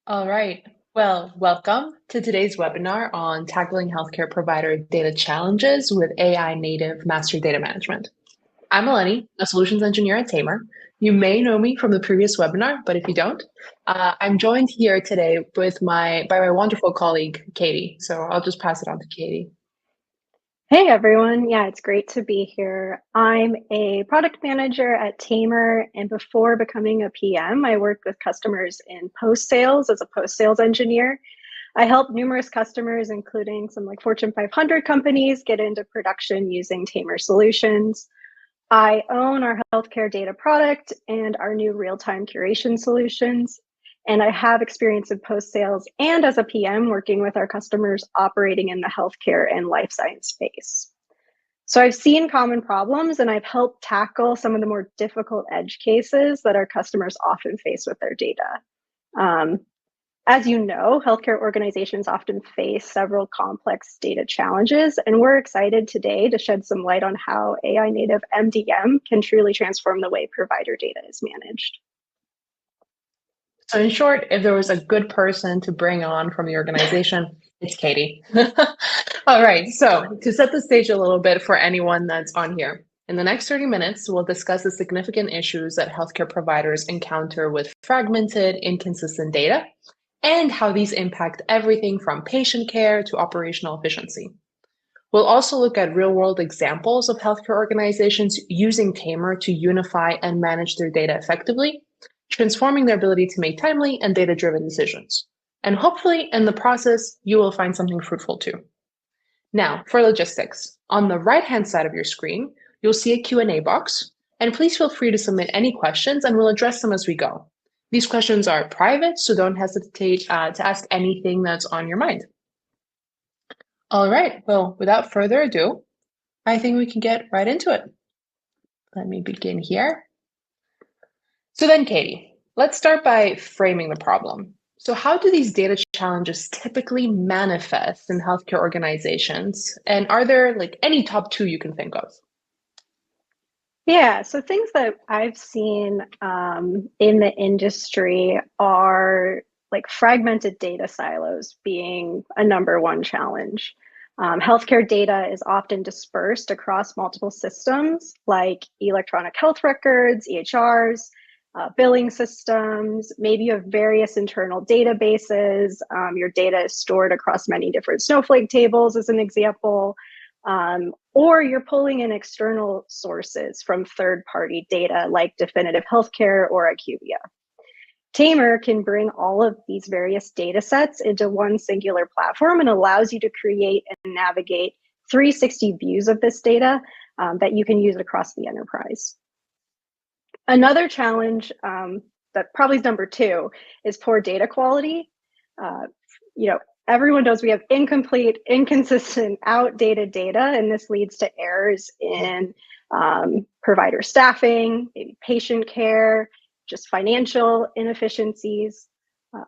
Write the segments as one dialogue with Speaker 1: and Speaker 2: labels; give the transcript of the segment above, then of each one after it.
Speaker 1: All right. Well, welcome to today's webinar on tackling healthcare provider data challenges with AI native master data management. I'm Eleni, a solutions engineer at Tamer. You may know me from the previous webinar, but if you don't, I'm joined here today by my wonderful colleague, Katie. So I'll just pass it on to Katie.
Speaker 2: Hey everyone, yeah, it's great to be here. I'm a product manager at Tamer, and before becoming a PM, I worked with customers in post-sales as a post-sales engineer. I helped numerous customers, including some like Fortune 500 companies, get into production using Tamer solutions. I own our healthcare data product and our new real-time curation solutions. And I have experience in post-sales and as a PM working with our customers operating in the healthcare and life science space. So I've seen common problems and I've helped tackle some of the more difficult edge cases that our customers often face with their data. Um, as you know, healthcare organizations often face several complex data challenges, and we're excited today to shed some light on how AI native MDM can truly transform the way provider data is managed.
Speaker 1: So in short, if there was a good person to bring on from the organization, it's Katie. All right, so to set the stage a little bit for anyone that's on here, in the next 30 minutes, we'll discuss the significant issues that healthcare providers encounter with fragmented, inconsistent data and how these impact everything from patient care to operational efficiency. We'll also look at real-world examples of healthcare organizations using Tamer to unify and manage their data effectively, transforming their ability to make timely and data-driven decisions. And hopefully, in the process, you will find something fruitful too. Now, for logistics. On the right-hand side of your screen, you'll see a Q&A box, and please feel free to submit any questions and we'll address them as we go. These questions are private, so don't hesitate to ask anything that's on your mind. All right, well, without further ado, I think we can get right into it. Let me begin here. So then, Katie, let's start by framing the problem. So how do these data challenges typically manifest in healthcare organizations? And are there like any top two you can think of?
Speaker 2: Yeah, so things that I've seen in the industry are like fragmented data silos being a number one challenge. Healthcare data is often dispersed across multiple systems like electronic health records, EHRs, billing systems. Maybe you have various internal databases. Your data is stored across many different Snowflake tables, as an example. Or you're pulling in external sources from third-party data like Definitive Healthcare or IQVIA. Tamer can bring all of these various data sets into one singular platform and allows you to create and navigate 360 views of this data that you can use across the enterprise. Another challenge that probably is number two is poor data quality. Everyone knows we have incomplete, inconsistent, outdated data, and this leads to errors in provider staffing, maybe patient care, just financial inefficiencies.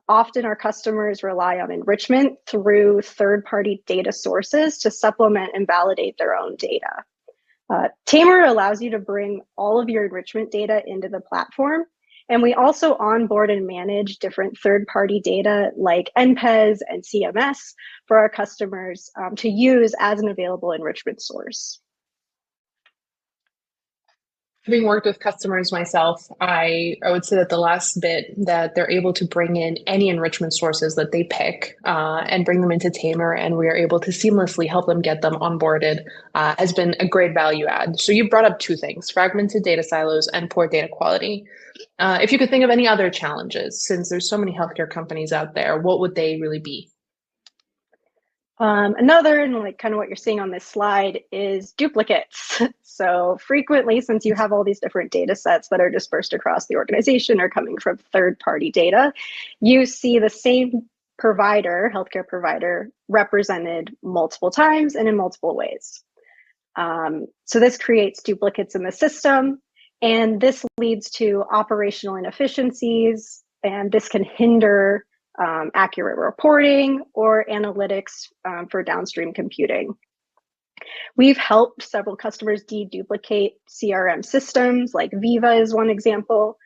Speaker 2: Often our customers rely on enrichment through third-party data sources to supplement and validate their own data. Tamer allows you to bring all of your enrichment data into the platform. And we also onboard and manage different third-party data like NPES and CMS for our customers to use as an available enrichment source.
Speaker 1: Having worked with customers myself, I would say that the last bit that they're able to bring in any enrichment sources that they pick and bring them into Tamer, and we are able to seamlessly help them get them onboarded has been a great value add. So you brought up two things, fragmented data silos and poor data quality. If you could think of any other challenges, since there's so many healthcare companies out there, what would they really be?
Speaker 2: Another, and like kind of what you're seeing on this slide, is duplicates. So frequently, since you have all these different data sets that are dispersed across the organization or coming from third-party data, you see the same provider, healthcare provider, represented multiple times and in multiple ways. So this creates duplicates in the system, and this leads to operational inefficiencies, and this can hinder accurate reporting or analytics for downstream computing. We've helped several customers deduplicate CRM systems, like Viva is one example.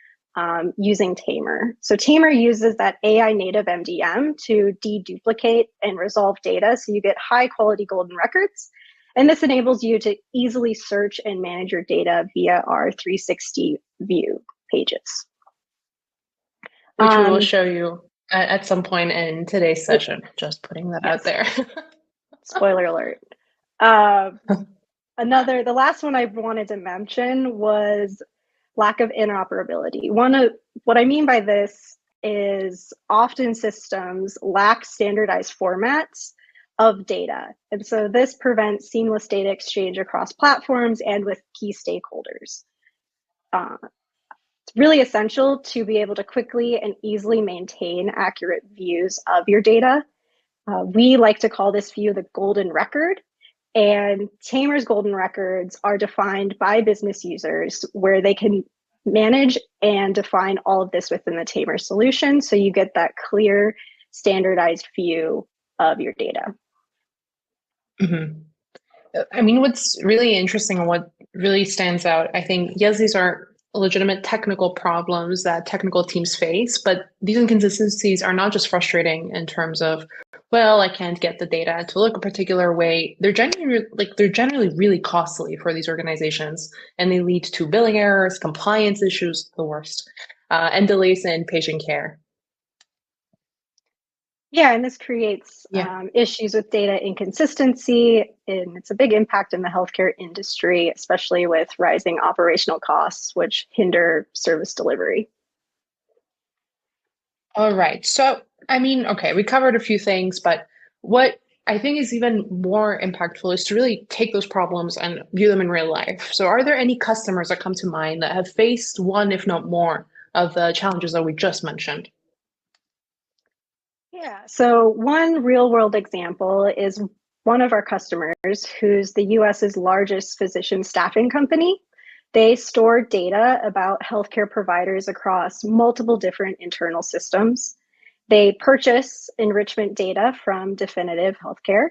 Speaker 2: using Tamer. So Tamer uses that AI-native MDM to deduplicate and resolve data, so you get high-quality golden records. And this enables you to easily search and manage your data via our 360 view pages.
Speaker 1: Which we will show you at some point in today's session. Just putting that out there.
Speaker 2: Spoiler alert. The last one I wanted to mention was lack of interoperability. What I mean by this is often systems lack standardized formats of data. And so this prevents seamless data exchange across platforms and with key stakeholders. It's really essential to be able to quickly and easily maintain accurate views of your data. We like to call this view the golden record. And Tamer's golden records are defined by business users where they can manage and define all of this within the Tamer solution. So you get that clear, standardized view of your data.
Speaker 1: Mm-hmm. I mean, what's really interesting and what really stands out, I think, yes, these are legitimate technical problems that technical teams face, but these inconsistencies are not just frustrating in terms of, well, I can't get the data to look a particular way. They're generally really costly for these organizations, and they lead to billing errors, compliance issues, the worst, and delays in patient care.
Speaker 2: Yeah, and this creates issues with data inconsistency, and it's a big impact in the healthcare industry, especially with rising operational costs, which hinder service delivery.
Speaker 1: All right. So, I mean, okay, we covered a few things, but what I think is even more impactful is to really take those problems and view them in real life. So, are there any customers that come to mind that have faced one, if not more, of the challenges that we just mentioned?
Speaker 2: Yeah, so one real world example is one of our customers who's the US's largest physician staffing company. They store data about healthcare providers across multiple different internal systems. They purchase enrichment data from Definitive Healthcare,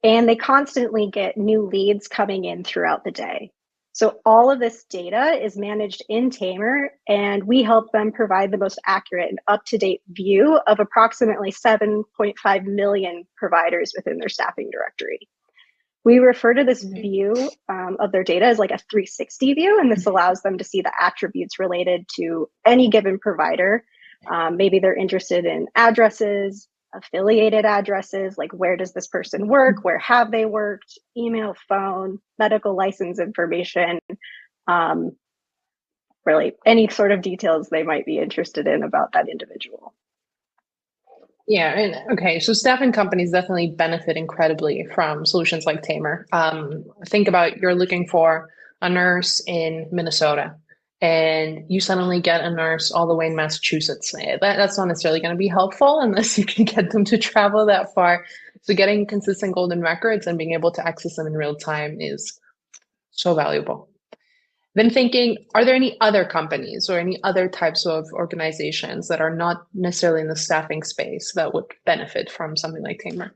Speaker 2: and they constantly get new leads coming in throughout the day. So all of this data is managed in Tamer, and we help them provide the most accurate and up-to-date view of approximately 7.5 million providers within their staffing directory. We refer to this view of their data as like a 360 view, and this allows them to see the attributes related to any given provider. Maybe they're interested in addresses, affiliated addresses, like where does this person work, where have they worked, email, phone, medical license information, really any sort of details they might be interested in about that individual.
Speaker 1: Yeah, and okay, so staffing companies definitely benefit incredibly from solutions like Tamer. Think about you're looking for a nurse in Minnesota, and you suddenly get a nurse all the way in Massachusetts. That's not necessarily going to be helpful unless you can get them to travel that far. So getting consistent golden records and being able to access them in real time is so valuable. Then thinking, are there any other companies or any other types of organizations that are not necessarily in the staffing space that would benefit from something like Tamer?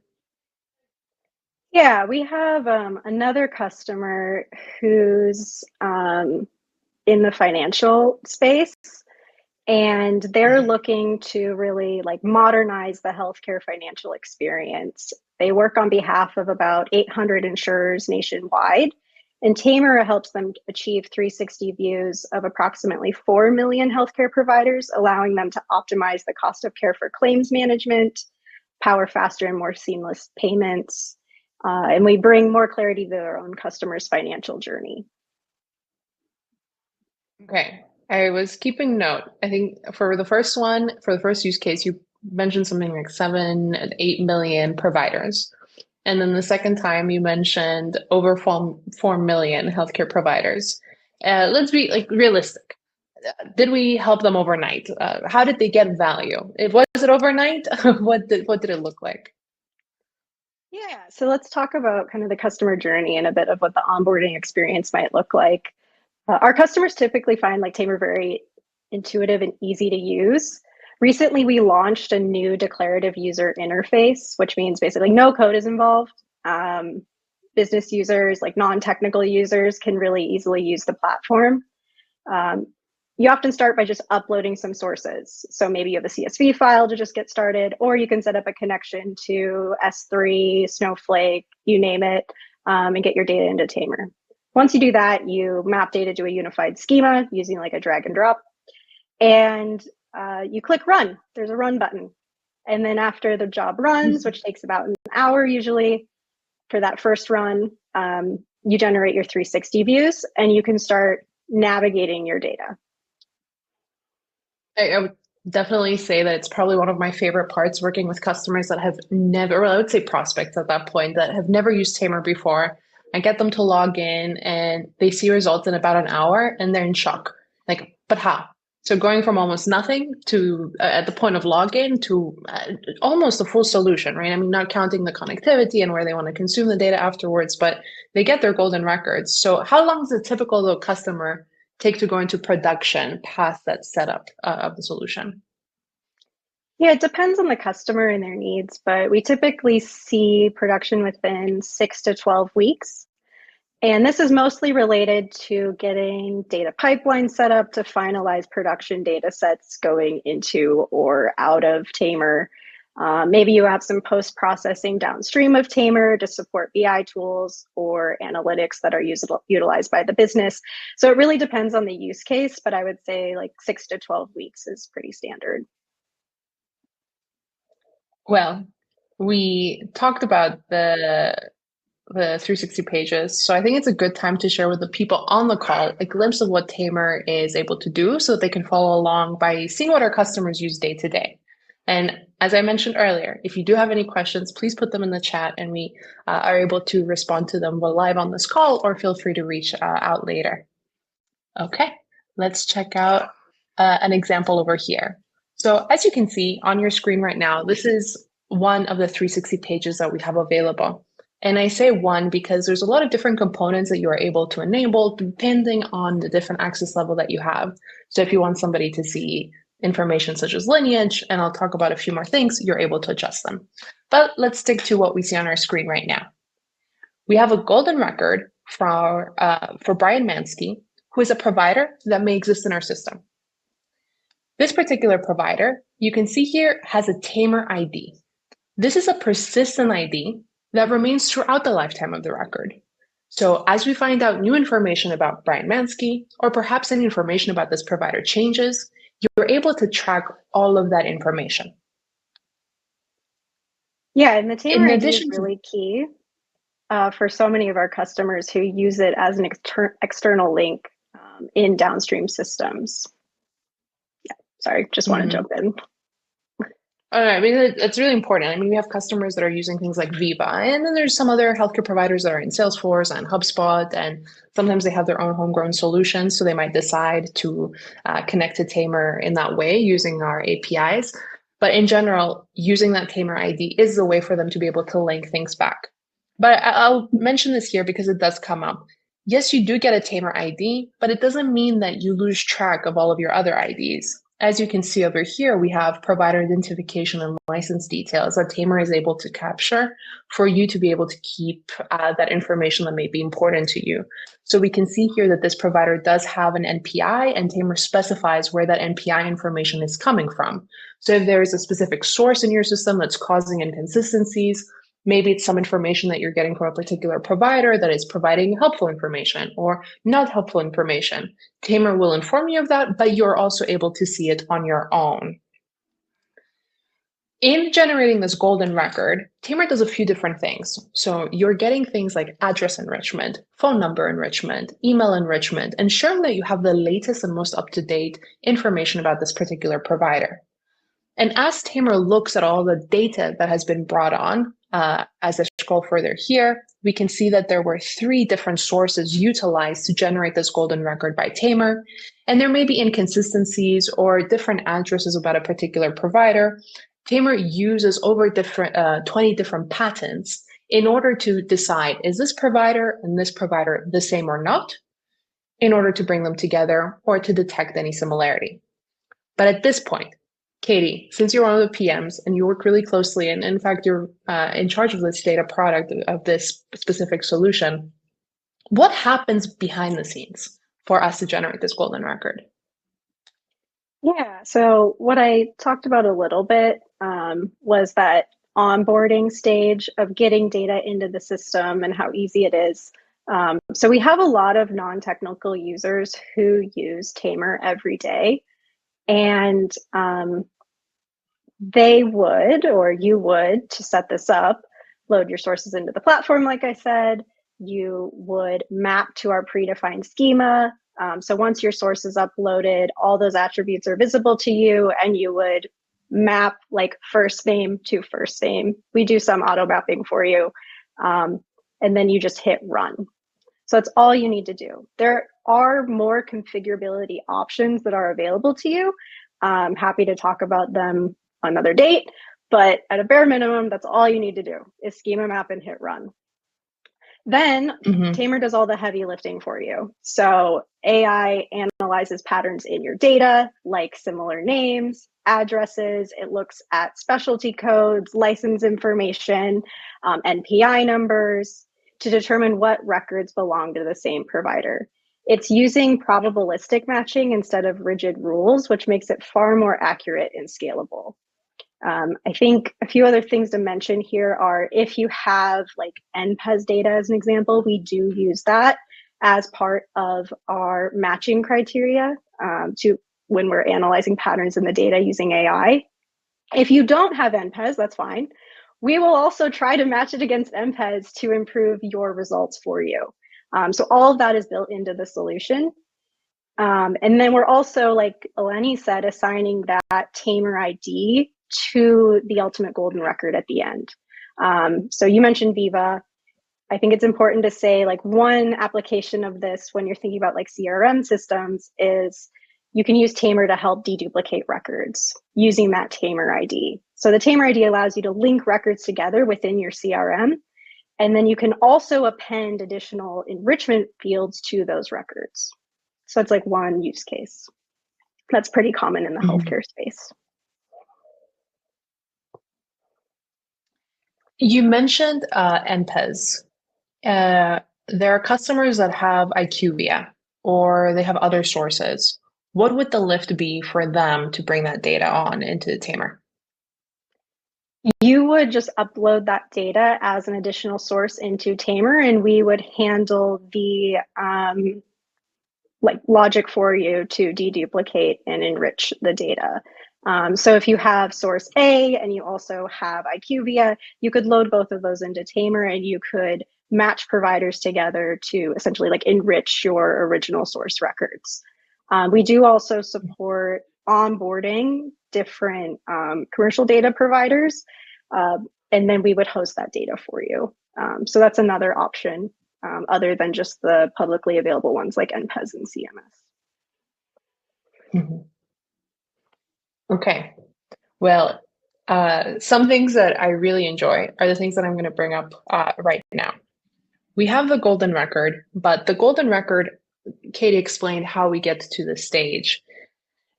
Speaker 2: Yeah, we have another customer who's in the financial space, and they're looking to really like modernize the healthcare financial experience. They work on behalf of about 800 insurers nationwide, and Tamer helps them achieve 360 views of approximately 4 million healthcare providers, allowing them to optimize the cost of care for claims management, power faster and more seamless payments, and we bring more clarity to their own customers' financial journey.
Speaker 1: Okay, I was keeping note. I think for the first use case, you mentioned something like 7 and 8 million providers. And then the second time you mentioned over 4 million healthcare providers. Let's be like realistic. Did we help them overnight? How did they get value? Was it overnight? What did it look like?
Speaker 2: Yeah, so let's talk about kind of the customer journey and a bit of what the onboarding experience might look like. Our customers typically find like Tamer very intuitive and easy to use. Recently, we launched a new declarative user interface, which means basically no code is involved. Business users, like non-technical users, can really easily use the platform. you often start by just uploading some sources. So maybe you have a CSV file to just get started, or you can set up a connection to S3, Snowflake, you name it, and get your data into Tamer. Once you do that, you map data to a unified schema using like a drag and drop, and you click run. There's a run button. And then after the job runs, which takes about an hour usually for that first run, you generate your 360 views and you can start navigating your data.
Speaker 1: I would definitely say that it's probably one of my favorite parts working with customers that have never, well, I would say prospects at that point that have never used Tamer before. I get them to log in and they see results in about an hour and they're in shock. Like, but how? So going from almost nothing to at the point of login to almost a full solution, right? I mean, not counting the connectivity and where they want to consume the data afterwards, but they get their golden records. So how long does a typical little customer take to go into production past that setup of the solution?
Speaker 2: Yeah, it depends on the customer and their needs, but we typically see production within 6 to 12 weeks. And this is mostly related to getting data pipelines set up to finalize production data sets going into or out of Tamer. Maybe you have some post-processing downstream of Tamer to support BI tools or analytics that are utilized by the business. So it really depends on the use case, but I would say like 6 to 12 weeks is pretty standard.
Speaker 1: Well, we talked about the 360 pages. So I think it's a good time to share with the people on the call a glimpse of what Tamer is able to do so that they can follow along by seeing what our customers use day to day. And as I mentioned earlier, if you do have any questions, please put them in the chat and we are able to respond to them while live on this call, or feel free to reach out later. Okay, let's check out an example over here. So as you can see on your screen right now, this is one of the 360 pages that we have available. And I say one because there's a lot of different components that you are able to enable depending on the different access level that you have. So if you want somebody to see information such as lineage, and I'll talk about a few more things, you're able to adjust them. But let's stick to what we see on our screen right now. We have a golden record for Brian Mansky, who is a provider that may exist in our system. This particular provider, you can see here, has a Tamer ID. This is a persistent ID that remains throughout the lifetime of the record. So as we find out new information about Brian Mansky, or perhaps any information about this provider changes, you're able to track all of that information.
Speaker 2: Yeah, and the Tamer
Speaker 1: In
Speaker 2: ID is
Speaker 1: addition to
Speaker 2: really key for so many of our customers who use it as an external link in downstream systems. Yeah, sorry, just want to jump in.
Speaker 1: I mean, it's really important. I mean, we have customers that are using things like Viva, and then there's some other healthcare providers that are in Salesforce and HubSpot, and sometimes they have their own homegrown solutions. So they might decide to connect to Tamer in that way using our APIs. But in general, using that Tamer ID is the way for them to be able to link things back. But I'll mention this here because it does come up. Yes, you do get a Tamer ID, but it doesn't mean that you lose track of all of your other IDs. As you can see over here, we have provider identification and license details that Tamer is able to capture for you to be able to keep that information that may be important to you. So we can see here that this provider does have an NPI, and Tamer specifies where that NPI information is coming from. So if there is a specific source in your system that's causing inconsistencies, maybe it's some information that you're getting from a particular provider that is providing helpful information or not helpful information. Tamer will inform you of that, but you're also able to see it on your own. In generating this golden record, Tamer does a few different things. So you're getting things like address enrichment, phone number enrichment, email enrichment, ensuring that you have the latest and most up-to-date information about this particular provider. And as Tamer looks at all the data that has been brought on, as I scroll further here, we can see that there were 3 different sources utilized to generate this golden record by Tamer. And there may be inconsistencies or different addresses about a particular provider. Tamer uses over 20 different patents in order to decide, is this provider and this provider the same or not, in order to bring them together or to detect any similarity. But at this point, Katie, since you're one of the PMs and you work really closely, and in fact, you're in charge of this data product of this specific solution, what happens behind the scenes for us to generate this golden record?
Speaker 2: Yeah, so what I talked about a little bit was that onboarding stage of getting data into the system and how easy it is. So we have a lot of non-technical users who use Tamer every day, and they would, or you would, to set this up, load your sources into the platform, like I said. You would map to our predefined schema. So once your source is uploaded, all those attributes are visible to you, and you would map like first name to first name. We do some auto mapping for you. And then you just hit run. So that's all you need to do. There are more configurability options that are available to you. I'm happy to talk about them another date, but at a bare minimum, that's all you need to do is schema map and hit run. Then
Speaker 1: Mm-hmm.
Speaker 2: Tamer does all the heavy lifting for you. So AI analyzes patterns in your data, like similar names, addresses. It looks at specialty codes, license information, NPI numbers to determine what records belong to the same provider. It's using probabilistic matching instead of rigid rules, which makes it far more accurate and scalable. I think a few other things to mention here are if you have like NPES data as an example, we do use that as part of our matching criteria to when we're analyzing patterns in the data using AI. If you don't have NPES, that's fine. We will also try to match it against NPES to improve your results for you. So all of that is built into the solution. And then we're also, like Eleni said, assigning that Tamer ID to the ultimate golden record at the end. So you mentioned Viva. I think it's important to say like one application of this when you're thinking about like CRM systems is you can use Tamer to help deduplicate records using that Tamer ID. So the Tamer ID allows you to link records together within your CRM. And then you can also append additional enrichment fields to those records. So it's like one use case. That's pretty common in the
Speaker 1: Mm-hmm.
Speaker 2: healthcare space.
Speaker 1: You mentioned NPES. There are customers that have IQVIA or they have other sources. What would the lift be for them to bring that data on into Tamer?
Speaker 2: You would just upload that data as an additional source into Tamer, and we would handle the like logic for you to deduplicate and enrich the data. So if you have source A and you also have IQVIA, you could load both of those into Tamer and you could match providers together to essentially like enrich your original source records. We do also support onboarding different commercial data providers, and then we would host that data for you. So that's another option other than just the publicly available ones like NPES and CMS.
Speaker 1: Mm-hmm. Okay. Well, some things that I really enjoy are the things that I'm going to bring up right now. We have the golden record, but the golden record, Katie explained how we get to this stage.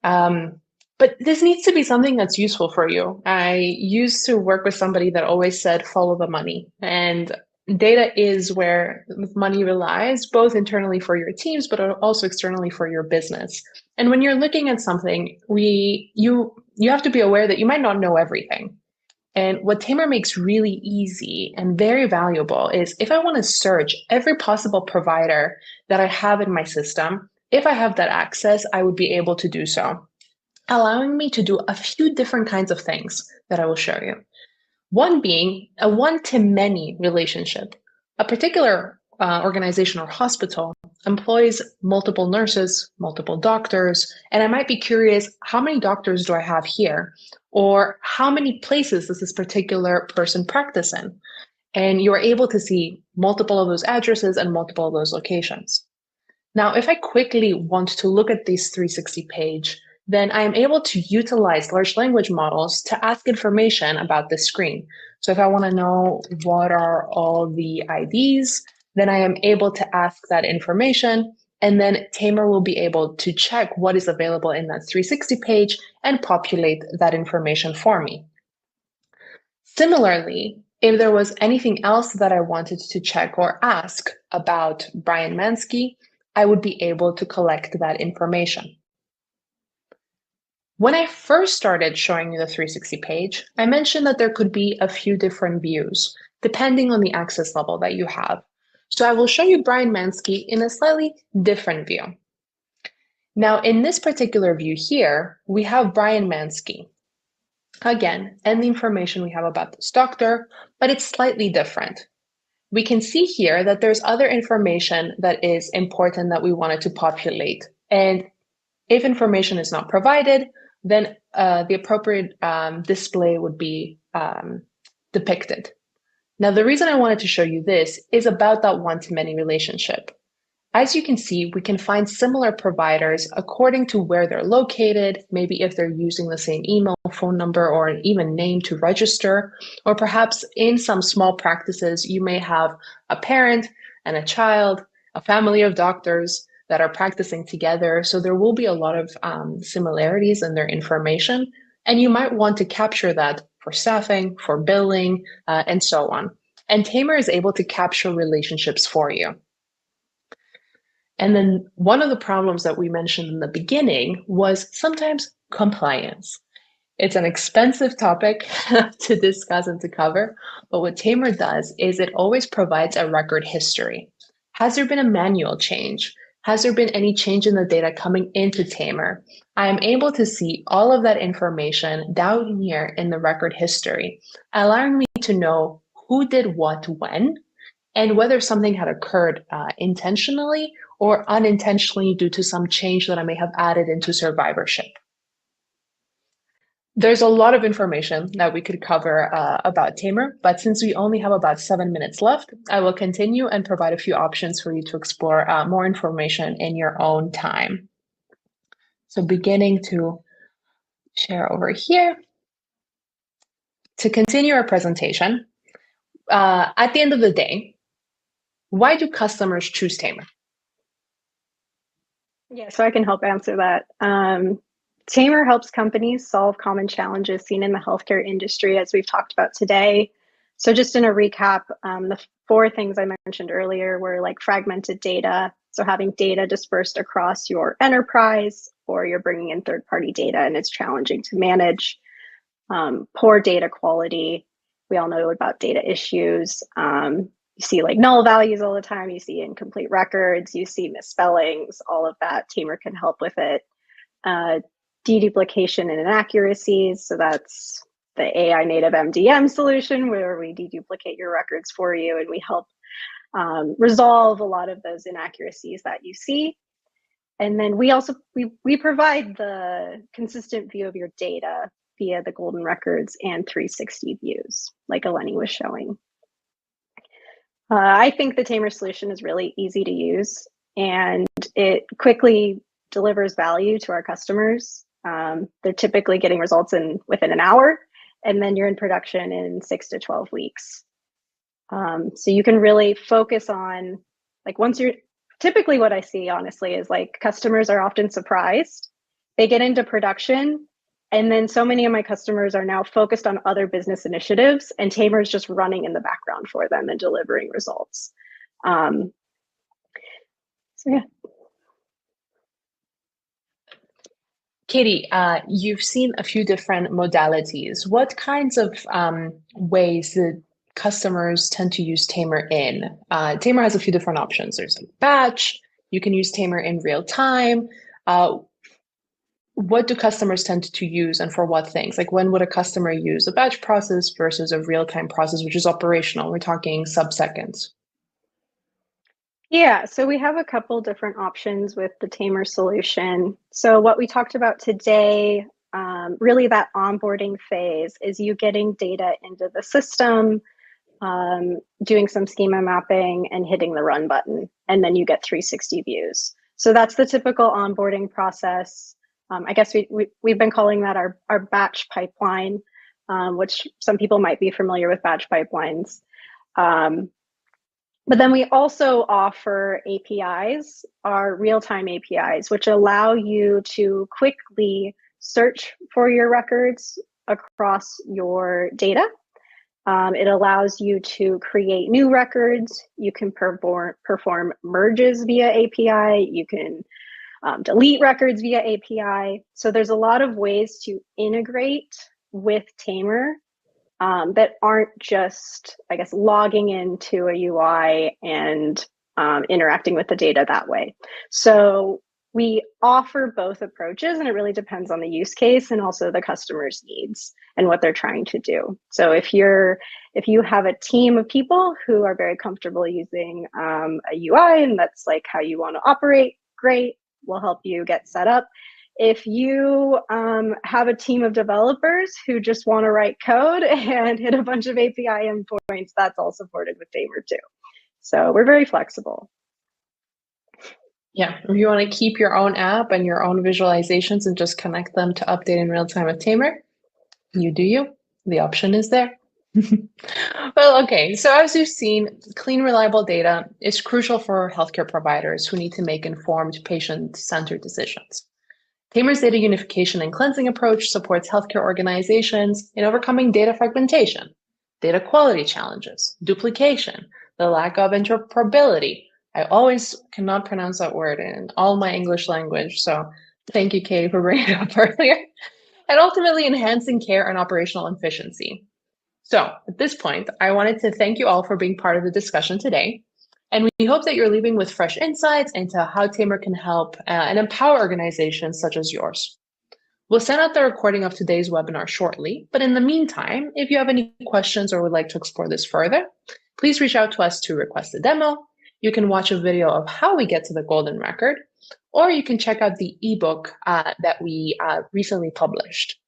Speaker 1: But this needs to be something that's useful for you. I used to work with somebody that always said, follow the money. And data is where money relies, both internally for your teams, but also externally for your business. And when you're looking at something, you have to be aware that you might not know everything. And what Tamer makes really easy and very valuable is if I want to search every possible provider that I have in my system, if I have that access, I would be able to do so, allowing me to do a few different kinds of things that I will show you. One being a one-to-many relationship. A particular organization or hospital employs multiple nurses, multiple doctors, and I might be curious, how many doctors do I have here? Or how many places does this particular person practice in? And you are able to see multiple of those addresses and multiple of those locations. Now, if I quickly want to look at this 360 page, then I am able to utilize large language models to ask information about the screen. So if I want to know what are all the IDs, then I am able to ask that information, and then Tamer will be able to check what is available in that 360 page and populate that information for me. Similarly, if there was anything else that I wanted to check or ask about Brian Mansky, I would be able to collect that information. When I first started showing you the 360 page, I mentioned that there could be a few different views depending on the access level that you have. So I will show you Brian Mansky in a slightly different view. Now, in this particular view here, we have Brian Mansky. Again, and the information we have about this doctor, but it's slightly different. We can see here that there's other information that is important that we wanted to populate. And if information is not provided, then the appropriate display would be depicted. Now, the reason I wanted to show you this is about that one-to-many relationship. As you can see, we can find similar providers according to where they're located, maybe if they're using the same email, phone number, or an even name to register, or perhaps in some small practices, you may have a parent and a child, a family of doctors that are practicing together. So there will be a lot of similarities in their information, and you might want to capture that for staffing, for billing, and so on. And Tamer is able to capture relationships for you. And then one of the problems that we mentioned in the beginning was sometimes compliance. It's an expensive topic to discuss and to cover, but what Tamer does is it always provides a record history. Has there been a manual change? Has there been any change in the data coming into Tamer? I am able to see all of that information down here in the record history, allowing me to know who did what when, and whether something had occurred intentionally or unintentionally due to some change that I may have added into survivorship. There's a lot of information that we could cover about Tamer, but since we only have about 7 minutes left, I will continue and provide a few options for you to explore more information in your own time. So beginning to share over here. To continue our presentation, at the end of the day, why do customers choose Tamer?
Speaker 2: Yeah, so I can help answer that. Tamer helps companies solve common challenges seen in the healthcare industry, as we've talked about today. So just in a recap, the 4 things I mentioned earlier were like fragmented data. So having data dispersed across your enterprise, or you're bringing in third-party data and it's challenging to manage. Poor data quality. We all know about data issues. You see like null values all the time. You see incomplete records. You see misspellings. All of that. Tamer can help with it. Deduplication and inaccuracies. So that's the AI-native MDM solution where we deduplicate your records for you and we help resolve a lot of those inaccuracies that you see. And then we also we provide the consistent view of your data via the golden records and 360 views, like Eleni was showing. I think the Tamer solution is really easy to use, and it quickly delivers value to our customers. They're typically getting results within an hour, and then you're in production in 6 to 12 weeks. So you can really focus on, like, once you're, typically what I see honestly is like customers are often surprised. They get into production, and then so many of my customers are now focused on other business initiatives, and Tamer is just running in the background for them and delivering results. So yeah.
Speaker 1: Katie, you've seen a few different modalities. What kinds of ways that customers tend to use Tamer in? Tamer has a few different options. There's a batch. You can use Tamer in real time. What do customers tend to use and for what things? Like when would a customer use a batch process versus a real-time process, which is operational? We're talking sub-seconds.
Speaker 2: Yeah, so we have a couple different options with the Tamer solution. So what we talked about today, really that onboarding phase is you getting data into the system, doing some schema mapping and hitting the run button, and then you get 360 views. So that's the typical onboarding process. I guess we've been calling that our batch pipeline, which some people might be familiar with batch pipelines. But then we also offer APIs, our real-time APIs, which allow you to quickly search for your records across your data. It allows you to create new records. You can perform merges via API. You can delete records via API. So there's a lot of ways to integrate with Tamer that aren't just, I guess, logging into a UI and interacting with the data that way. So we offer both approaches, and it really depends on the use case and also the customer's needs and what they're trying to do. So if you have a team of people who are very comfortable using a UI and that's like how you want to operate, great, we'll help you get set up. If you have a team of developers who just want to write code and hit a bunch of API endpoints, that's all supported with Tamer too. So we're very flexible.
Speaker 1: Yeah, if you want to keep your own app and your own visualizations and just connect them to update in real time with Tamer, you do you. The option is there. Well, okay, so as you've seen, clean, reliable data is crucial for healthcare providers who need to make informed, patient-centered decisions. Tamer's data unification and cleansing approach supports healthcare organizations in overcoming data fragmentation, data quality challenges, duplication, the lack of interoperability. I always cannot pronounce that word in all my English language, so thank you, Katie, for bringing it up earlier, and ultimately enhancing care and operational efficiency. So at this point, I wanted to thank you all for being part of the discussion today. And we hope that you're leaving with fresh insights into how Tamer can help and empower organizations such as yours. We'll send out the recording of today's webinar shortly, but in the meantime, if you have any questions or would like to explore this further, please reach out to us to request a demo. You can watch a video of how we get to the golden record, or you can check out the ebook that we recently published.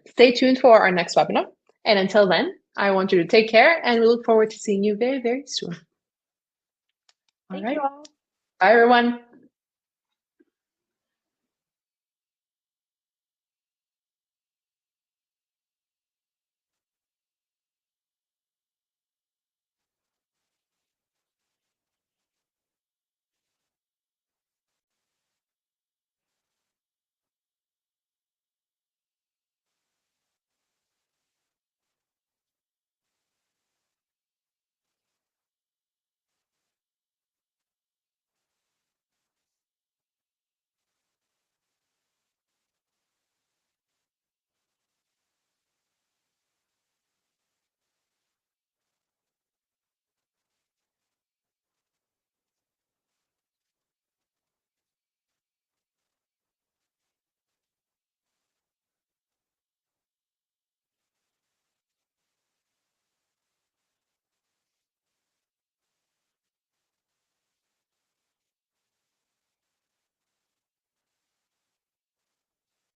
Speaker 1: Stay tuned for our next webinar. And until then, I want you to take care, and we look forward to seeing you very, very soon.
Speaker 2: Thank you all.
Speaker 1: Bye, everyone.